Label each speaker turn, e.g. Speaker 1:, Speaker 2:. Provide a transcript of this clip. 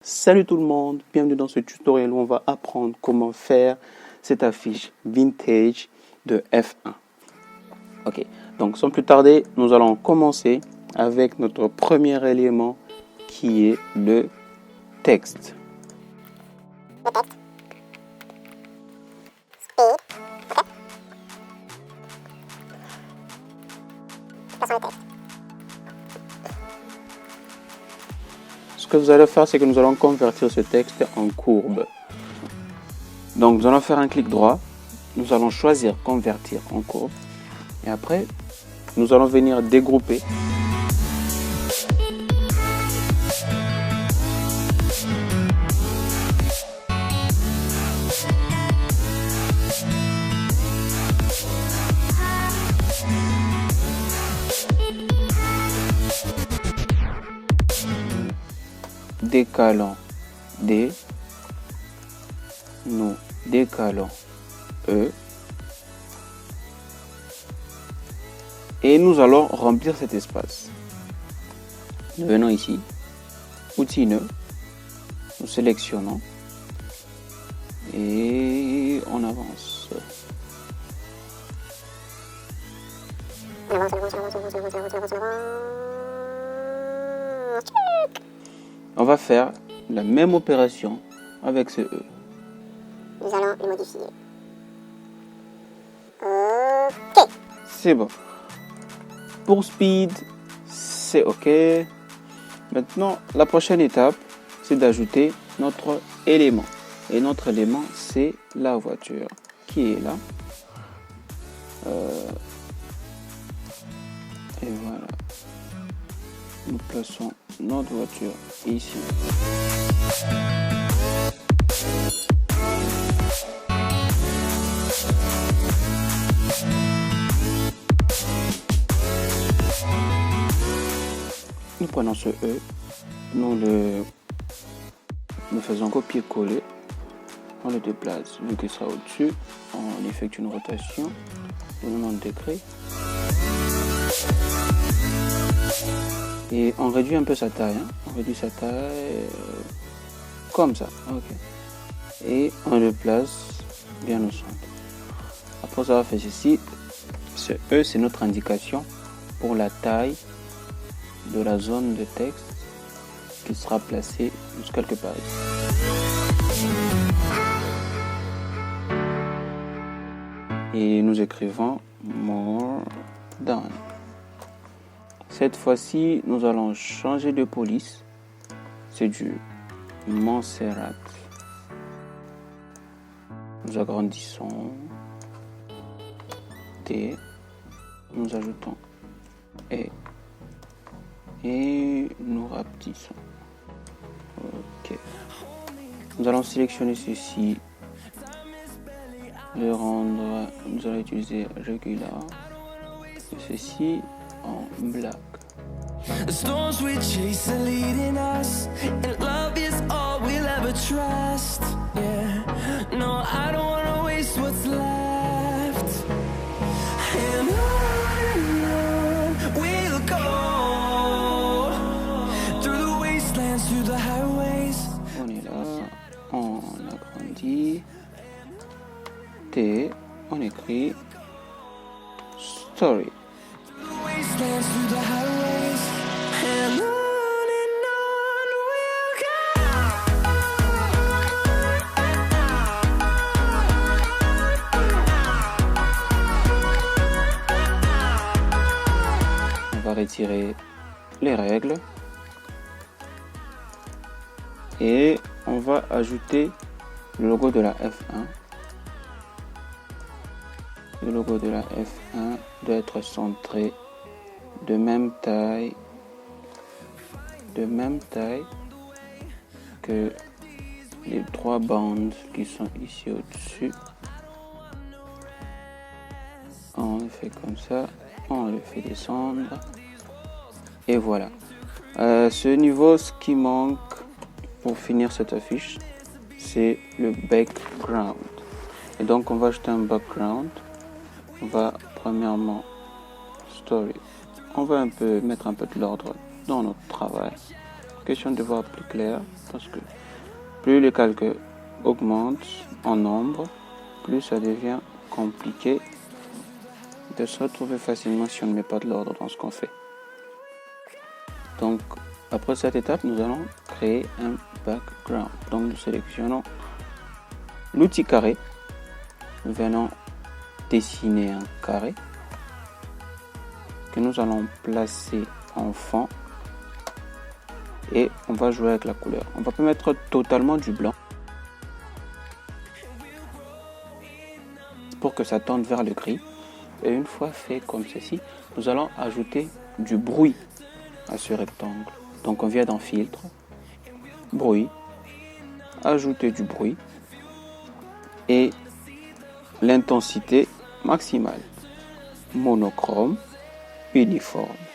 Speaker 1: Salut tout le monde, bienvenue dans ce tutoriel où on va apprendre comment faire cette affiche vintage de F1. Ok, donc sans plus tarder, nous allons commencer avec notre premier élément qui est le texte. Ce que vous allez faire, c'est que nous allons convertir ce texte en courbe. Donc nous allons faire un clic droit, nous allons choisir convertir en courbe et après nous allons venir dégrouper. Décalons D, nous décalons E et nous allons remplir cet espace. Nous venons ici, outil nœud, nous sélectionnons et on avance. On va faire la même opération avec ce E.
Speaker 2: Nous allons le modifier. Ok.
Speaker 1: C'est bon. Pour speed, c'est ok. Maintenant, la prochaine étape, c'est d'ajouter notre élément. Et notre élément, c'est la voiture qui est là. Et voilà. Nous plaçons notre voiture ici. Nous prenons ce E, nous le faisons copier-coller, on le déplace, vu qu'il sera au-dessus, on effectue une rotation de 90 degrés. Et on réduit un peu sa taille, on réduit sa taille comme ça, ok. Et on le place bien au centre. Après avoir fait ceci, ce E c'est notre indication pour la taille de la zone de texte qui sera placée juste quelque part ici. Et nous écrivons more done. Cette fois-ci, nous allons changer de police. C'est du Montserrat. Nous agrandissons T. Nous ajoutons E. Et nous rapetissons. Ok. Nous allons sélectionner ceci. Le rendre. Nous allons utiliser Regular. Et ceci en black.
Speaker 3: The storms we chase are leading us, and love is all we'll ever trust. Yeah, no, I don't wanna waste what's left. And on we'll go through the wastelands, through the highways.
Speaker 1: On est là, on agrandit. T, on écrit Story.
Speaker 3: Through the highways, and on we'll go.
Speaker 1: On va retirer les règles et on va ajouter le logo de la F1. Le logo de la F1 doit être centré de même taille que les trois bandes qui sont ici au-dessus. On le fait comme ça, on le fait descendre et voilà. Ce niveau, ce qui manque pour finir cette affiche, c'est le background. Et donc on va ajouter un background. On va premièrement story. On va mettre un peu de l'ordre dans notre travail. question de voir plus clair, parce que plus le calque augmente en nombre, plus ça devient compliqué de se retrouver facilement si on ne met pas de l'ordre dans ce qu'on fait. Donc, après cette étape, nous allons créer un background. Donc, nous sélectionnons l'outil carré. Nous venons dessiner un carré que nous allons placer en fond et on va jouer avec la couleur. On va pas mettre totalement du blanc pour que ça tende vers le gris. Et une fois fait comme ceci, nous allons ajouter du bruit à ce rectangle. Donc on vient dans filtre, bruit, ajouter du bruit et l'intensité maximale, monochrome, uniforme.